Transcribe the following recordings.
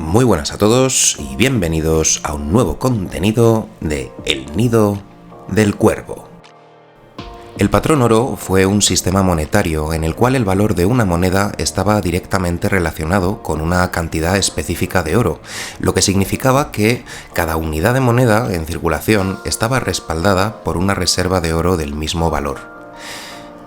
Muy buenas a todos y bienvenidos a un nuevo contenido de El Nido del Cuervo. El patrón oro fue un sistema monetario en el cual el valor de una moneda estaba directamente relacionado con una cantidad específica de oro, lo que significaba que cada unidad de moneda en circulación estaba respaldada por una reserva de oro del mismo valor.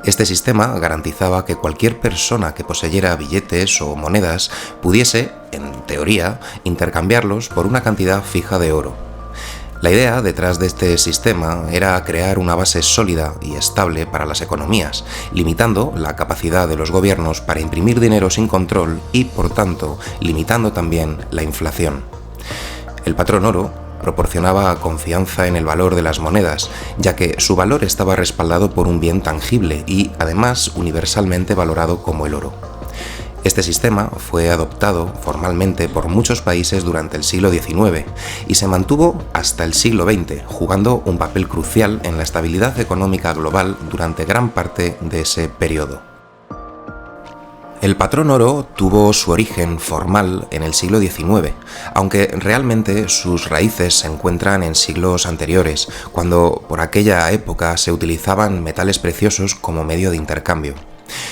Este sistema garantizaba que cualquier persona que poseyera billetes o monedas pudiese, en teoría, intercambiarlos por una cantidad fija de oro. La idea detrás de este sistema era crear una base sólida y estable para las economías, limitando la capacidad de los gobiernos para imprimir dinero sin control y, por tanto, limitando también la inflación. El patrón oro proporcionaba confianza en el valor de las monedas, ya que su valor estaba respaldado por un bien tangible y, además, universalmente valorado como el oro. Este sistema fue adoptado formalmente por muchos países durante el siglo XIX y se mantuvo hasta el siglo XX, jugando un papel crucial en la estabilidad económica global durante gran parte de ese periodo. El patrón oro tuvo su origen formal en el siglo XIX, aunque realmente sus raíces se encuentran en siglos anteriores, cuando por aquella época se utilizaban metales preciosos como medio de intercambio.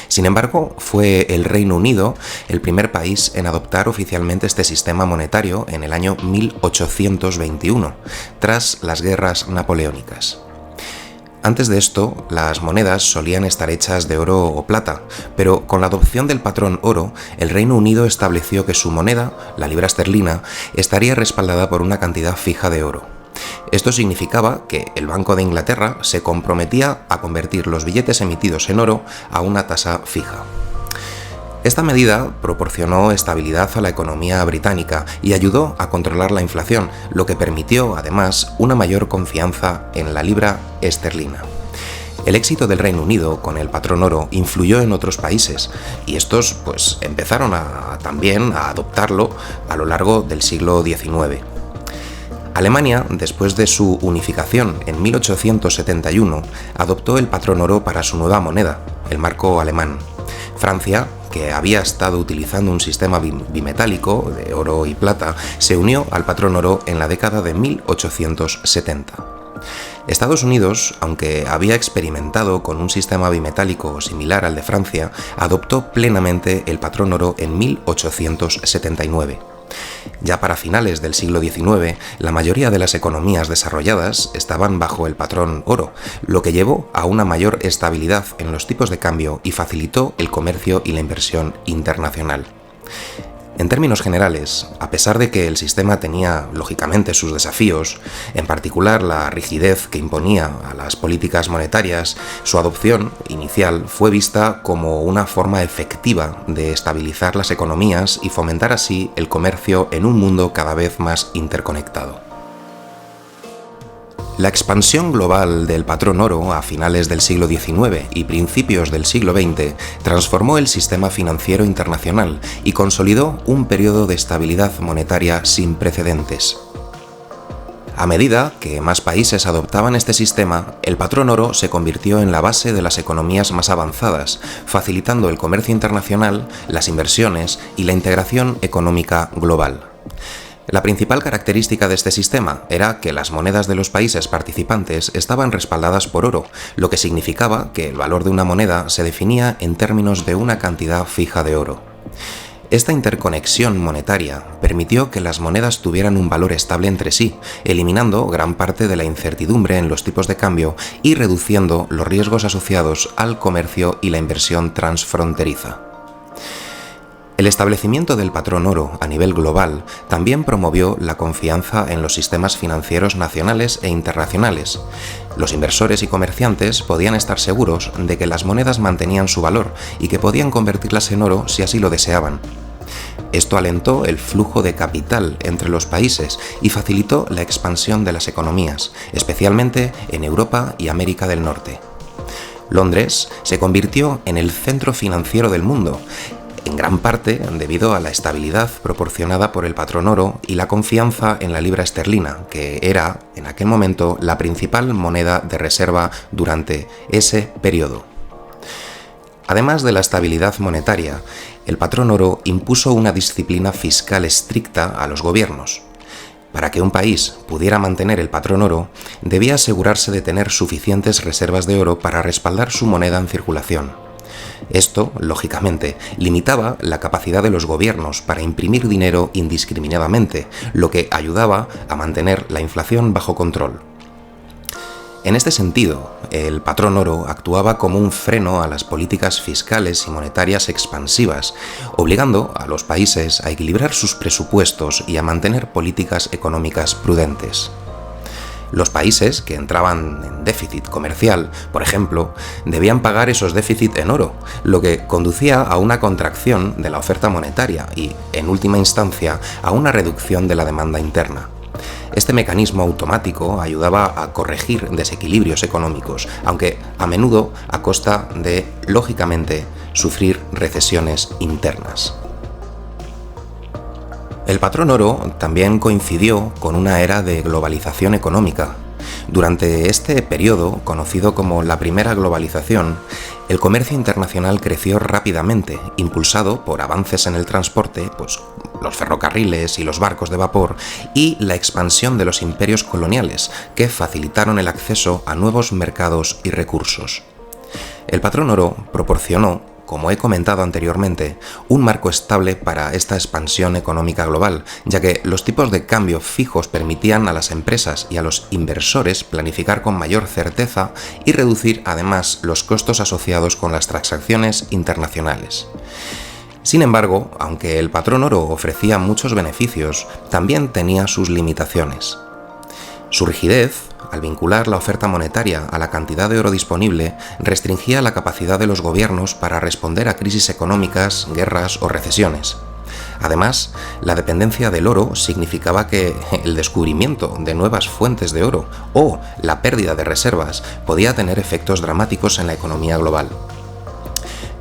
Sin embargo, fue el Reino Unido el primer país en adoptar oficialmente este sistema monetario en el año 1821, tras las guerras napoleónicas. Antes de esto, las monedas solían estar hechas de oro o plata, pero con la adopción del patrón oro, el Reino Unido estableció que su moneda, la libra esterlina, estaría respaldada por una cantidad fija de oro. Esto significaba que el Banco de Inglaterra se comprometía a convertir los billetes emitidos en oro a una tasa fija. Esta medida proporcionó estabilidad a la economía británica y ayudó a controlar la inflación, lo que permitió, además, una mayor confianza en la libra esterlina. El éxito del Reino Unido con el patrón oro influyó en otros países y estos empezaron también a adoptarlo a lo largo del siglo XIX. Alemania, después de su unificación en 1871, adoptó el patrón oro para su nueva moneda, el marco alemán. Francia, que había estado utilizando un sistema bimetálico de oro y plata, se unió al patrón oro en la década de 1870. Estados Unidos, aunque había experimentado con un sistema bimetálico similar al de Francia, adoptó plenamente el patrón oro en 1879. Ya para finales del siglo XIX, la mayoría de las economías desarrolladas estaban bajo el patrón oro, lo que llevó a una mayor estabilidad en los tipos de cambio y facilitó el comercio y la inversión internacional. En términos generales, a pesar de que el sistema tenía, lógicamente, sus desafíos, en particular la rigidez que imponía a las políticas monetarias, su adopción inicial fue vista como una forma efectiva de estabilizar las economías y fomentar así el comercio en un mundo cada vez más interconectado. La expansión global del patrón oro a finales del siglo XIX y principios del siglo XX transformó el sistema financiero internacional y consolidó un periodo de estabilidad monetaria sin precedentes. A medida que más países adoptaban este sistema, el patrón oro se convirtió en la base de las economías más avanzadas, facilitando el comercio internacional, las inversiones y la integración económica global. La principal característica de este sistema era que las monedas de los países participantes estaban respaldadas por oro, lo que significaba que el valor de una moneda se definía en términos de una cantidad fija de oro. Esta interconexión monetaria permitió que las monedas tuvieran un valor estable entre sí, eliminando gran parte de la incertidumbre en los tipos de cambio y reduciendo los riesgos asociados al comercio y la inversión transfronteriza. El establecimiento del patrón oro a nivel global también promovió la confianza en los sistemas financieros nacionales e internacionales. Los inversores y comerciantes podían estar seguros de que las monedas mantenían su valor y que podían convertirlas en oro si así lo deseaban. Esto alentó el flujo de capital entre los países y facilitó la expansión de las economías, especialmente en Europa y América del Norte. Londres se convirtió en el centro financiero del mundo, en gran parte debido a la estabilidad proporcionada por el patrón oro y la confianza en la libra esterlina, que era, en aquel momento, la principal moneda de reserva durante ese periodo. Además de la estabilidad monetaria, el patrón oro impuso una disciplina fiscal estricta a los gobiernos. Para que un país pudiera mantener el patrón oro, debía asegurarse de tener suficientes reservas de oro para respaldar su moneda en circulación. Esto, lógicamente, limitaba la capacidad de los gobiernos para imprimir dinero indiscriminadamente, lo que ayudaba a mantener la inflación bajo control. En este sentido, el patrón oro actuaba como un freno a las políticas fiscales y monetarias expansivas, obligando a los países a equilibrar sus presupuestos y a mantener políticas económicas prudentes. Los países que entraban en déficit comercial, por ejemplo, debían pagar esos déficits en oro, lo que conducía a una contracción de la oferta monetaria y, en última instancia, a una reducción de la demanda interna. Este mecanismo automático ayudaba a corregir desequilibrios económicos, aunque a menudo a costa de, lógicamente, sufrir recesiones internas. El patrón oro también coincidió con una era de globalización económica. Durante este periodo, conocido como la primera globalización, el comercio internacional creció rápidamente, impulsado por avances en el transporte, los ferrocarriles y los barcos de vapor, y la expansión de los imperios coloniales, que facilitaron el acceso a nuevos mercados y recursos. El patrón oro proporcionó, como he comentado anteriormente, un marco estable para esta expansión económica global, ya que los tipos de cambio fijos permitían a las empresas y a los inversores planificar con mayor certeza y reducir además los costos asociados con las transacciones internacionales. Sin embargo, aunque el patrón oro ofrecía muchos beneficios, también tenía sus limitaciones. Su rigidez, al vincular la oferta monetaria a la cantidad de oro disponible, restringía la capacidad de los gobiernos para responder a crisis económicas, guerras o recesiones. Además, la dependencia del oro significaba que el descubrimiento de nuevas fuentes de oro o la pérdida de reservas podía tener efectos dramáticos en la economía global.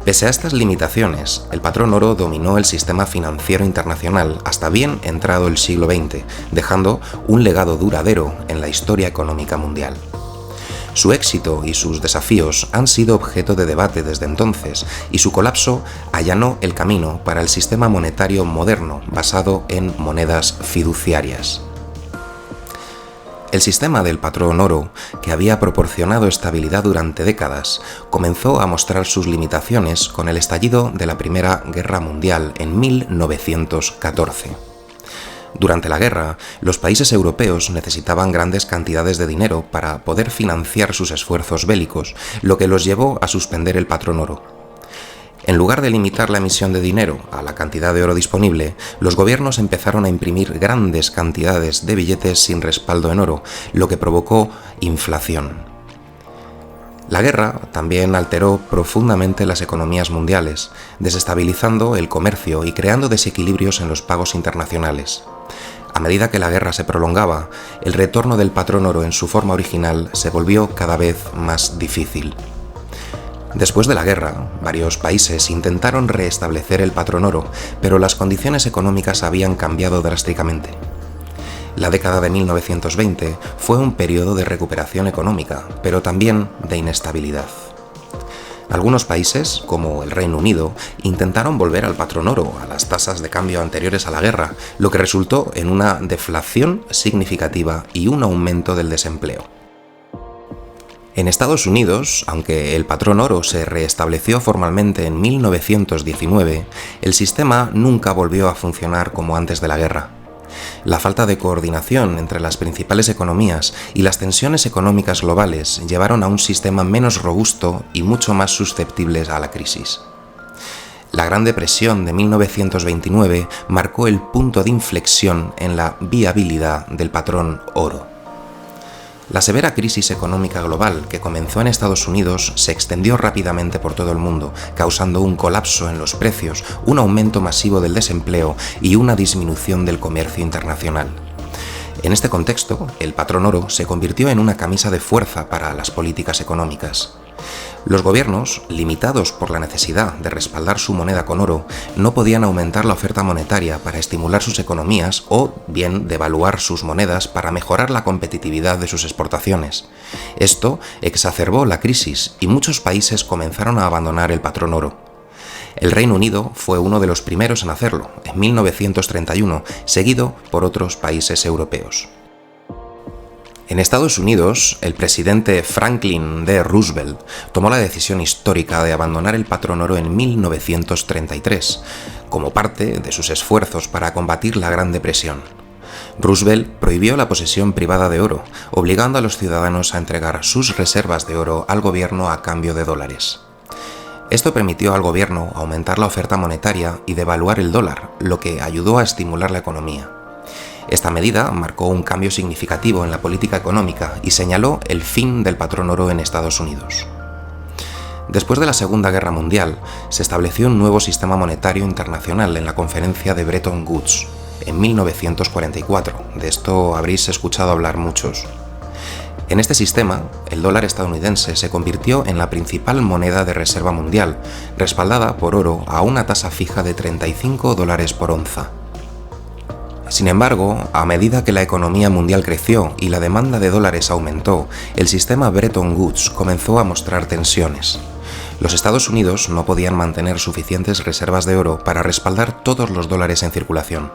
Pese a estas limitaciones, el patrón oro dominó el sistema financiero internacional hasta bien entrado el siglo XX, dejando un legado duradero en la historia económica mundial. Su éxito y sus desafíos han sido objeto de debate desde entonces, y su colapso allanó el camino para el sistema monetario moderno basado en monedas fiduciarias. El sistema del patrón oro, que había proporcionado estabilidad durante décadas, comenzó a mostrar sus limitaciones con el estallido de la Primera Guerra Mundial en 1914. Durante la guerra, los países europeos necesitaban grandes cantidades de dinero para poder financiar sus esfuerzos bélicos, lo que los llevó a suspender el patrón oro. En lugar de limitar la emisión de dinero a la cantidad de oro disponible, los gobiernos empezaron a imprimir grandes cantidades de billetes sin respaldo en oro, lo que provocó inflación. La guerra también alteró profundamente las economías mundiales, desestabilizando el comercio y creando desequilibrios en los pagos internacionales. A medida que la guerra se prolongaba, el retorno del patrón oro en su forma original se volvió cada vez más difícil. Después de la guerra, varios países intentaron restablecer el patrón oro, pero las condiciones económicas habían cambiado drásticamente. La década de 1920 fue un periodo de recuperación económica, pero también de inestabilidad. Algunos países, como el Reino Unido, intentaron volver al patrón oro, a las tasas de cambio anteriores a la guerra, lo que resultó en una deflación significativa y un aumento del desempleo. En Estados Unidos, aunque el patrón oro se restableció formalmente en 1919, el sistema nunca volvió a funcionar como antes de la guerra. La falta de coordinación entre las principales economías y las tensiones económicas globales llevaron a un sistema menos robusto y mucho más susceptible a la crisis. La Gran Depresión de 1929 marcó el punto de inflexión en la viabilidad del patrón oro. La severa crisis económica global que comenzó en Estados Unidos se extendió rápidamente por todo el mundo, causando un colapso en los precios, un aumento masivo del desempleo y una disminución del comercio internacional. En este contexto, el patrón oro se convirtió en una camisa de fuerza para las políticas económicas. Los gobiernos, limitados por la necesidad de respaldar su moneda con oro, no podían aumentar la oferta monetaria para estimular sus economías o bien devaluar sus monedas para mejorar la competitividad de sus exportaciones. Esto exacerbó la crisis y muchos países comenzaron a abandonar el patrón oro. El Reino Unido fue uno de los primeros en hacerlo, en 1931, seguido por otros países europeos. En Estados Unidos, el presidente Franklin D. Roosevelt tomó la decisión histórica de abandonar el patrón oro en 1933, como parte de sus esfuerzos para combatir la Gran Depresión. Roosevelt prohibió la posesión privada de oro, obligando a los ciudadanos a entregar sus reservas de oro al gobierno a cambio de dólares. Esto permitió al gobierno aumentar la oferta monetaria y devaluar el dólar, lo que ayudó a estimular la economía. Esta medida marcó un cambio significativo en la política económica y señaló el fin del patrón oro en Estados Unidos. Después de la Segunda Guerra Mundial, se estableció un nuevo sistema monetario internacional en la Conferencia de Bretton Woods, en 1944. De esto habréis escuchado hablar muchos. En este sistema, el dólar estadounidense se convirtió en la principal moneda de reserva mundial, respaldada por oro a una tasa fija de $35 por onza. Sin embargo, a medida que la economía mundial creció y la demanda de dólares aumentó, el sistema Bretton Woods comenzó a mostrar tensiones. Los Estados Unidos no podían mantener suficientes reservas de oro para respaldar todos los dólares en circulación.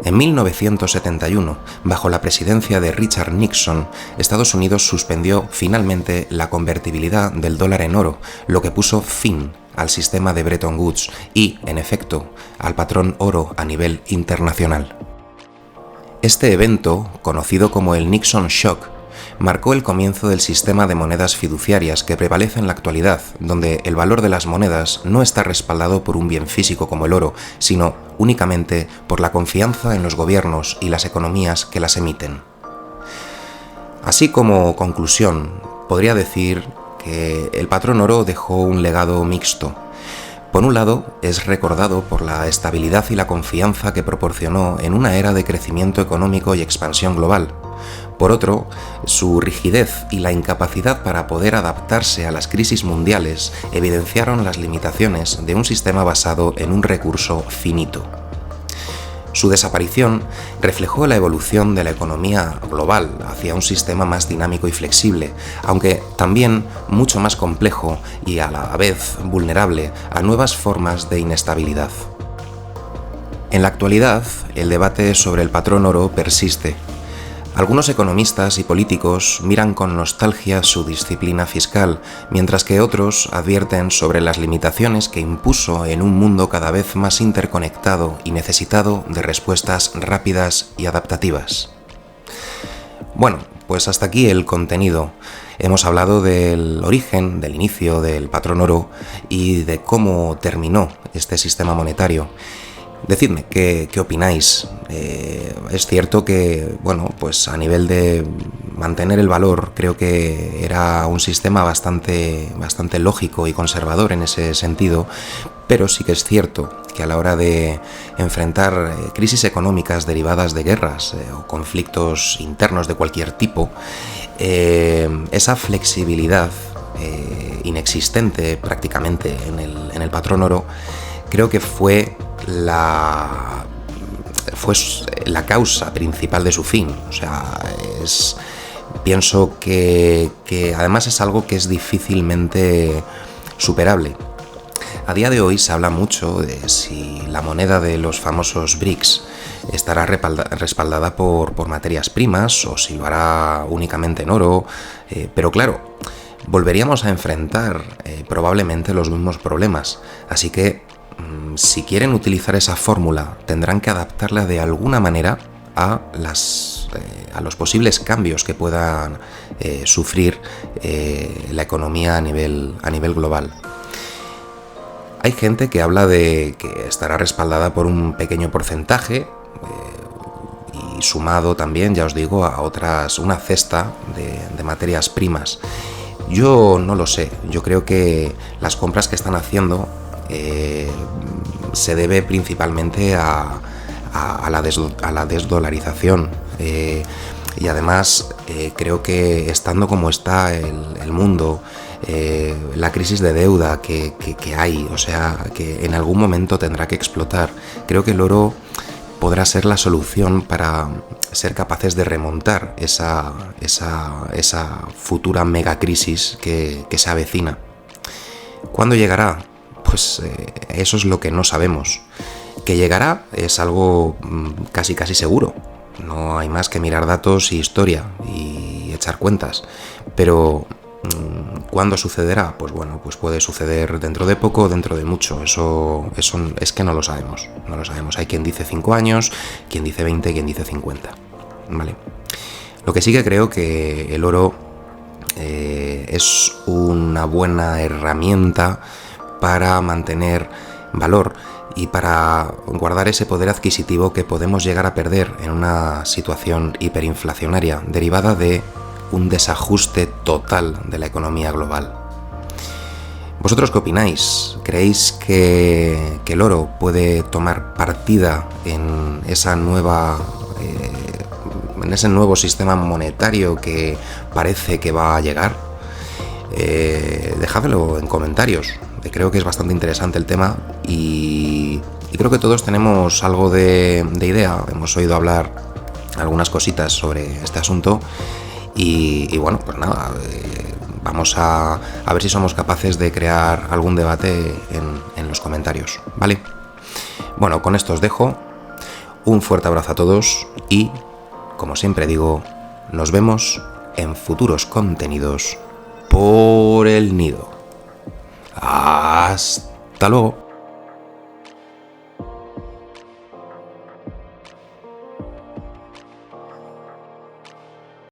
En 1971, bajo la presidencia de Richard Nixon, Estados Unidos suspendió finalmente la convertibilidad del dólar en oro, lo que puso fin al sistema de Bretton Woods y, en efecto, al patrón oro a nivel internacional. Este evento, conocido como el Nixon Shock, marcó el comienzo del sistema de monedas fiduciarias que prevalece en la actualidad, donde el valor de las monedas no está respaldado por un bien físico como el oro, sino únicamente por la confianza en los gobiernos y las economías que las emiten. Así como conclusión, podría decir que el patrón oro dejó un legado mixto. Por un lado, es recordado por la estabilidad y la confianza que proporcionó en una era de crecimiento económico y expansión global. Por otro, su rigidez y la incapacidad para poder adaptarse a las crisis mundiales evidenciaron las limitaciones de un sistema basado en un recurso finito. Su desaparición reflejó la evolución de la economía global hacia un sistema más dinámico y flexible, aunque también mucho más complejo y a la vez vulnerable a nuevas formas de inestabilidad. En la actualidad, el debate sobre el patrón oro persiste. Algunos economistas y políticos miran con nostalgia su disciplina fiscal, mientras que otros advierten sobre las limitaciones que impuso en un mundo cada vez más interconectado y necesitado de respuestas rápidas y adaptativas. Bueno, pues hasta aquí el contenido. Hemos hablado del origen, del inicio del patrón oro y de cómo terminó este sistema monetario. Decidme qué opináis. Es cierto que, bueno, pues a nivel de mantener el valor, creo que era un sistema bastante lógico y conservador en ese sentido, pero sí que es cierto que a la hora de enfrentar crisis económicas derivadas de guerras o conflictos internos de cualquier tipo, esa flexibilidad inexistente prácticamente en el patrón oro, creo que fue la causa principal de su fin. O sea, pienso que además es algo que es difícilmente superable. A día de hoy se habla mucho de si la moneda de los famosos BRICS estará respaldada por materias primas o si lo hará únicamente en oro, pero claro, volveríamos a enfrentar probablemente los mismos problemas, así que si quieren utilizar esa fórmula, tendrán que adaptarla de alguna manera a los posibles cambios que puedan sufrir la economía a nivel global. Hay gente que habla de que estará respaldada por un pequeño porcentaje y sumado también, ya os digo, a una cesta de materias primas. Yo no lo sé. Yo creo que las compras que están haciendo se debe principalmente a la desdolarización y además creo que estando como está el mundo, la crisis de deuda que hay, o sea, que en algún momento tendrá que explotar. Creo que el oro podrá ser la solución para ser capaces de remontar esa futura megacrisis que se avecina. ¿Cuándo llegará? Pues eso es lo que no sabemos. Que llegará es algo casi seguro. No hay más que mirar datos y historia y echar cuentas. Pero ¿cuándo sucederá? Pues bueno, pues puede suceder dentro de poco o dentro de mucho. Eso es que no lo sabemos. No lo sabemos. Hay quien dice 5 años, quien dice 20, quien dice 50. ¿Vale? Lo que sí que creo que el oro es una buena herramienta para mantener valor y para guardar ese poder adquisitivo que podemos llegar a perder en una situación hiperinflacionaria derivada de un desajuste total de la economía global. ¿Vosotros qué opináis? ¿Creéis que el oro puede tomar partida en esa nueva en ese nuevo sistema monetario que parece que va a llegar? Dejadlo en comentarios. Creo que es bastante interesante el tema y creo que todos tenemos algo de idea. Hemos oído hablar algunas cositas sobre este asunto y bueno, pues nada, vamos a ver si somos capaces de crear algún debate en los comentarios, ¿vale? Bueno, con esto os dejo. Un fuerte abrazo a todos y, como siempre digo, nos vemos en futuros contenidos por el nido. Hasta luego.